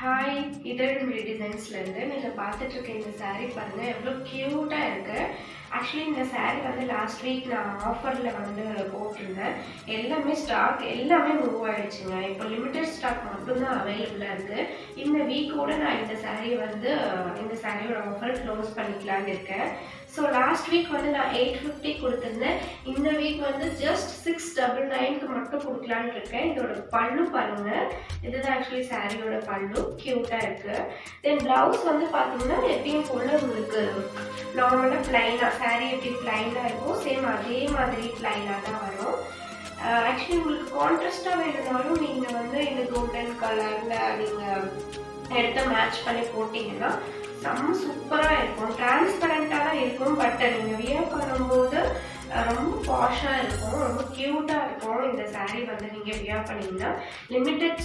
Hi, இதழ்மொழி டிசைன்ஸ்லேருந்து நீங்கள் பார்த்துட்ருக்க இந்த சாரீ பாருங்கள் எவ்வளோ க்யூட்டாக இருக்குது. ஆக்சுவலி இந்த சாரீ வந்து லாஸ்ட் வீக் நான் ஆஃபரில் வந்து போட்டிருந்தேன். எல்லாமே மூவ் ஆகிடுச்சுங்க. இப்போ லிமிட்டட் ஸ்டாக் மட்டும்தான் அவைலபிளாக இருக்குது. இந்த வீக்கோடு நான் இந்த சாரியோட ஆஃபர் க்ளோஸ் பண்ணிக்கலான்னு இருக்கேன். ஸோ லாஸ்ட் வீக் வந்து நான் 850 கொடுத்துருந்தேன். இந்த வீக் வந்து ஜஸ்ட் 699க்கு மட்டும் கொடுக்கலான்னு இருக்கேன். இதோட பல்லு பாருங்கள், இதுதான் ஆக்சுவலி சாரியோட பல்லு, க்யூட்டாக இருக்குது. தென் ப்ளவுஸ் வந்து பார்த்தீங்கன்னா எப்பயும் போல் உங்களுக்கு நார்மலாக ப்ளைனாக சாரீ எப்படி ப்ளைனாக இருக்கும் சேம் அதே மாதிரி ப்ளைனாக தான் வரும். ஆக்சுவலி உங்களுக்கு கான்ட்ராஸ்டாக வேணும்னாலும் நீங்கள் வந்து இந்த கோல்டன் கலரில் நீங்கள் எடுத்து மேட்ச் பண்ணி போட்டிங்கன்னா செம்ம சூப்பராக இருக்கும். டிரான்ஸ்பரண்ட்டாக தான் இருக்கும், பட் நீங்கள் வியர் பண்ணும்போது ரொம்ப பாஷாக இருக்கும், ரொம்ப க்யூட்டாக இருக்கும். இந்த சாரீ வந்து நீங்கள் வியர் பண்ணிங்கன்னா லிமிட்டட்